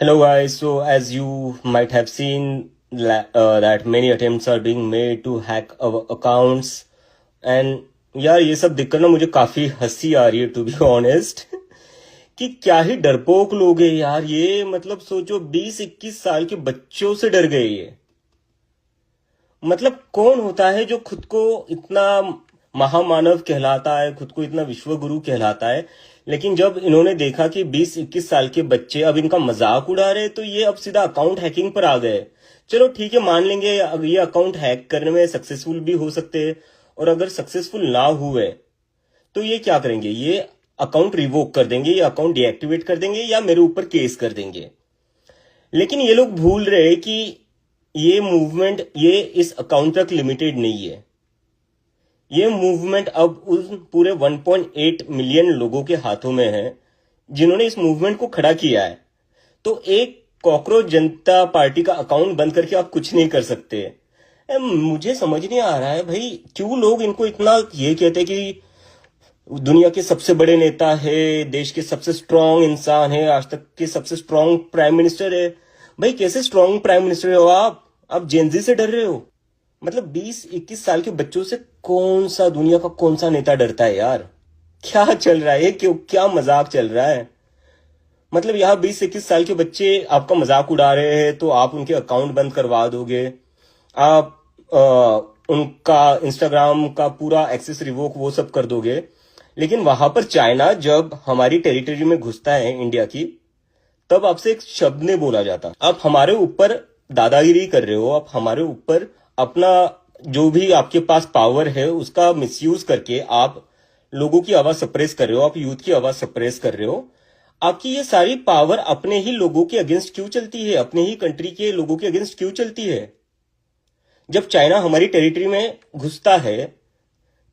Hello guys, so as you might have seen that many attempts are being made to hack our accounts and यार ये सब देखकर ना मुझे काफी हंसी आ रही है टू बी ऑनेस्ट कि क्या ही डरपोक लोग हैं यार ये मतलब सोचो 20-21 साल के बच्चों से डर गए ये। मतलब कौन होता है जो खुद को इतना महामानव कहलाता है, खुद को इतना विश्व गुरु कहलाता है, लेकिन जब इन्होंने देखा कि 20-21 साल के बच्चे अब इनका मजाक उड़ा रहे तो ये अब सीधा अकाउंट हैकिंग पर आ गए। चलो ठीक है, मान लेंगे अब ये अकाउंट हैक करने में सक्सेसफुल भी हो सकते हैं, और अगर सक्सेसफुल ना हुए तो ये क्या करेंगे, ये अकाउंट रिवोक कर देंगे, ये अकाउंट डीएक्टिवेट कर देंगे या मेरे ऊपर केस कर देंगे। लेकिन ये लोग भूल रहे कि ये मूवमेंट ये इस अकाउंट तक लिमिटेड नहीं है। ये मूवमेंट अब उस पूरे 1.8 मिलियन लोगों के हाथों में है जिन्होंने इस मूवमेंट को खड़ा किया है। तो एक कॉकरोच जनता पार्टी का अकाउंट बंद करके आप कुछ नहीं कर सकते। मुझे समझ नहीं आ रहा है भाई क्यों लोग इनको इतना ये कहते हैं कि दुनिया के सबसे बड़े नेता है, देश के सबसे स्ट्रांग इंसान है, आज तक के सबसे स्ट्रांग प्राइम मिनिस्टर है। भाई कैसे स्ट्रांग प्राइम मिनिस्टर हो आप जेनजी से डर रहे हो? मतलब 20-21 साल के बच्चों से कौन सा दुनिया का कौन सा नेता डरता है यार? क्या चल रहा है, क्यों क्या मजाक चल रहा है? मतलब यहाँ 20-21 साल के बच्चे आपका मजाक उड़ा रहे हैं तो आप उनके अकाउंट बंद करवा दोगे, आप उनका इंस्टाग्राम का पूरा एक्सेस रिवोक वो सब कर दोगे। लेकिन वहां पर चाइना जब हमारी टेरिटरी में घुसता है इंडिया की, तब आपसे एक शब्द नहीं बोला जाता। आप हमारे ऊपर दादागिरी कर रहे हो, आप हमारे ऊपर अपना जो भी आपके पास पावर है उसका मिसयूज करके आप लोगों की आवाज सप्रेस कर रहे हो, आप यूथ की आवाज सप्रेस कर रहे हो। आपकी ये सारी पावर अपने ही लोगों के अगेंस्ट क्यों चलती है, अपने ही कंट्री के लोगों के अगेंस्ट क्यों चलती है? जब चाइना हमारी टेरिटरी में घुसता है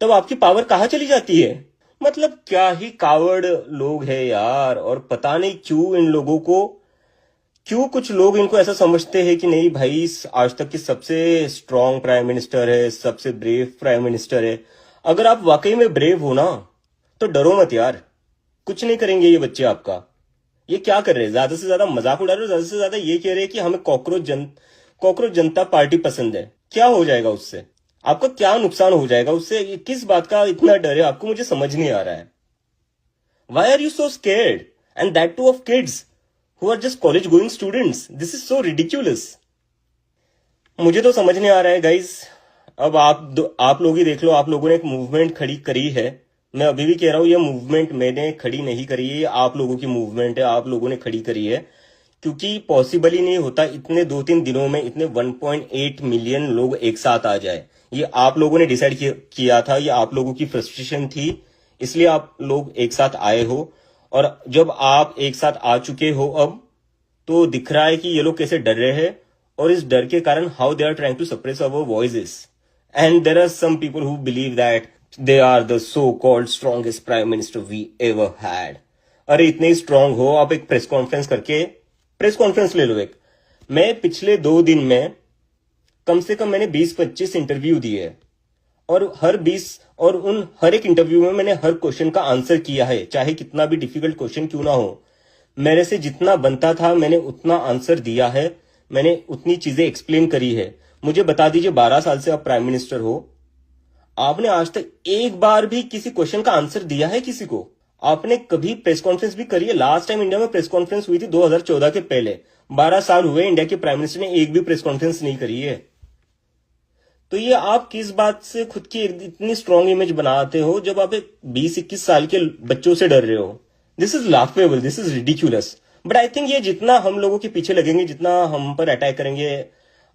तब आपकी पावर कहां चली जाती है? मतलब क्या ही कावड़ लोग हैं यार। और पता नहीं क्यों इन लोगों को, क्यों कुछ लोग इनको ऐसा समझते हैं कि नहीं भाई आज तक की सबसे स्ट्रांग प्राइम मिनिस्टर है, सबसे ब्रेव प्राइम मिनिस्टर है। अगर आप वाकई में ब्रेव हो ना तो डरो मत यार, कुछ नहीं करेंगे ये बच्चे आपका। ये क्या कर रहे हैं, ज्यादा से ज्यादा मजाक उड़ा रहे हो, ज्यादा से ज्यादा ये कह रहे हैं कि हमें कॉकरोच जनता पार्टी पसंद है। क्या हो जाएगा उससे? आपका क्या नुकसान हो जाएगा उससे? किस बात का इतना डर है आपको, मुझे समझ नहीं आ रहा है। Why are you so scared and that too of kids who are just college going students? This is so ridiculous. मुझे तो समझ नहीं आ रहा है गाइस। अब आप लोग ही देख लो, आप लोगों ने एक मूवमेंट खड़ी करी है। मैं अभी भी कह रहा हूं ये मूवमेंट मैंने खड़ी नहीं करी है, आप लोगों की मूवमेंट है, आप लोगों ने खड़ी करी है। क्योंकि पॉसिबल ही नहीं होता इतने 2-3 दिनों में इतने 1.8 मिलियन लोग एक साथ आ जाए। ये आप लोगों ने डिसाइड किया था, ये आप लोगों की फ्रस्ट्रेशन थी, इसलिए आप लोग एक साथ आए हो। और जब आप एक साथ आ चुके हो अब तो दिख रहा है कि ये लोग कैसे डर रहे हैं, और इस डर के कारण how they are trying to suppress our voices. And there are some people who believe that they are the so called strongest prime minister we ever had. अरे इतने स्ट्रांग हो आप, एक प्रेस कॉन्फ्रेंस ले लो एक। मैं पिछले 2 दिन में कम से कम मैंने 20-25 इंटरव्यू दिए, और हर एक इंटरव्यू में मैंने हर क्वेश्चन का आंसर किया है, चाहे कितना भी डिफिकल्ट क्वेश्चन क्यों ना हो। मेरे से जितना बनता था मैंने उतना आंसर दिया है, मैंने उतनी चीजें एक्सप्लेन करी है। मुझे बता दीजिए, 12 साल से आप प्राइम मिनिस्टर हो, आपने आज तक एक बार भी किसी क्वेश्चन का आंसर दिया है किसी को? आपने कभी प्रेस कॉन्फ्रेंस भी करी है? लास्ट टाइम इंडिया में प्रेस कॉन्फ्रेंस हुई थी 2014 के पहले। 12 साल हुए इंडिया के प्राइम मिनिस्टर ने एक भी प्रेस कॉन्फ्रेंस नहीं करी है। तो ये आप किस बात से खुद की इतनी स्ट्रांग इमेज बनाते हो जब आप 20-21 साल के बच्चों से डर रहे हो? This is laughable, this is ridiculous. But I think ये जितना हम लोगों के पीछे लगेंगे, जितना हम पर अटैक करेंगे,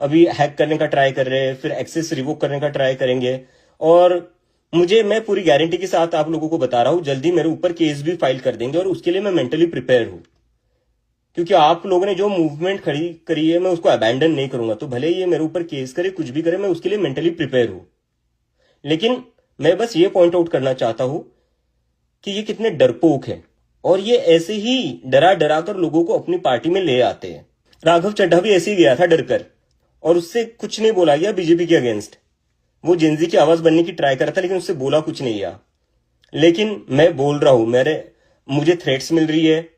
अभी हैक करने का ट्राई कर रहे हैं, फिर एक्सेस रिवोक करने का ट्राई करेंगे, और मैं पूरी गारंटी के साथ आप लोगों को बता रहा हूं जल्दी मेरे ऊपर केस भी फाइल कर देंगे, और उसके लिए मैं मेंटली प्रिपेयर हूं। क्योंकि आप लोगों ने जो मूवमेंट खड़ी करी है मैं उसको अबैंडन नहीं करूंगा। तो भले ये मेरे ऊपर केस करे, कुछ भी करे, मैं उसके लिए मेंटली प्रिपेयर हूं। लेकिन मैं बस ये पॉइंट आउट करना चाहता हूं कि ये कितने डरपोक हैं, और ये ऐसे ही डरा डरा कर लोगों को अपनी पार्टी में ले आते हैं। राघव चड्ढा भी ऐसे ही गया था डरकर, और उससे कुछ नहीं बोला गया बीजेपी के अगेंस्ट। वो जेनजी की आवाज बनने की ट्राई कर रहा था, लेकिन उससे बोला कुछ नहीं गया। लेकिन मैं बोल रहा हूं, मुझे थ्रेट्स मिल रही है,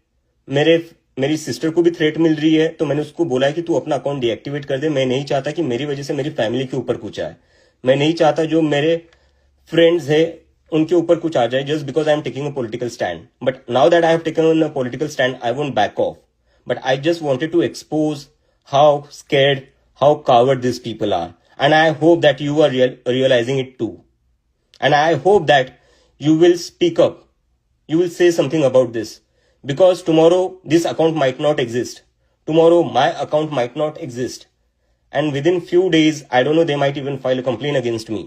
मेरे मेरी सिस्टर को भी थ्रेट मिल रही है, तो मैंने उसको बोला है कि तू अपना अकाउंट डीएक्टिवेट कर दे। मैं नहीं चाहता कि मेरी वजह से मेरी फैमिली के ऊपर कुछ आए। मैं नहीं चाहता जो मेरे फ्रेंड्स है उनके ऊपर कुछ आ जाए just because I am taking a political stand. But now that I have taken a political stand, I won't back of. But I just wanted to expose how scared, how coward these people are. And I hope that you are realizing it too. And I hope that you will speak up. You will say something about this. Because tomorrow this account might not exist. Tomorrow my account might not exist. And within few days, I don't know, they might even file a complaint against me.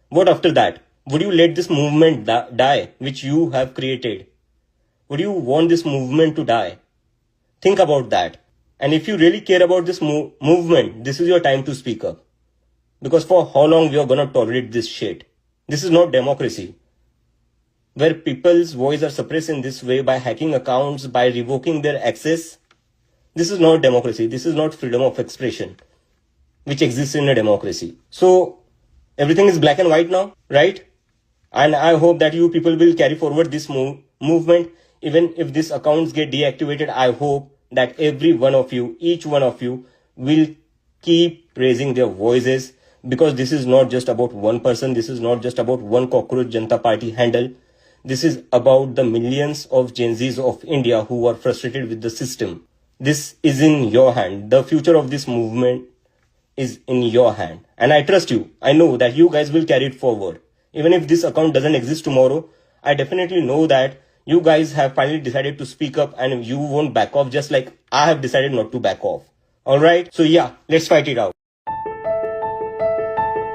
What after that? Would you let this movement die, which you have created? Would you want this movement to die? Think about that. And if you really care about this movement, this is your time to speak up. Because for how long we are going to tolerate this shit? This is not democracy. Where people's voice are suppressed in this way by hacking accounts, by revoking their access. This is not democracy. This is not freedom of expression, which exists in a democracy. So, everything is black and white now, right? And I hope that you people will carry forward this movement. Even if these accounts get deactivated, I hope that every one of you, each one of you, will keep raising their voices, because this is not just about one person. This is not just about one cockroach Janata Party handle. This is about the millions of Gen Zs of India who are frustrated with the system. This is in your hand. The future of this movement is in your hand. And I trust you. I know that you guys will carry it forward. Even if this account doesn't exist tomorrow, I definitely know that you guys have finally decided to speak up and you won't back off, just like I have decided not to back off. Alright? So yeah, let's fight it out.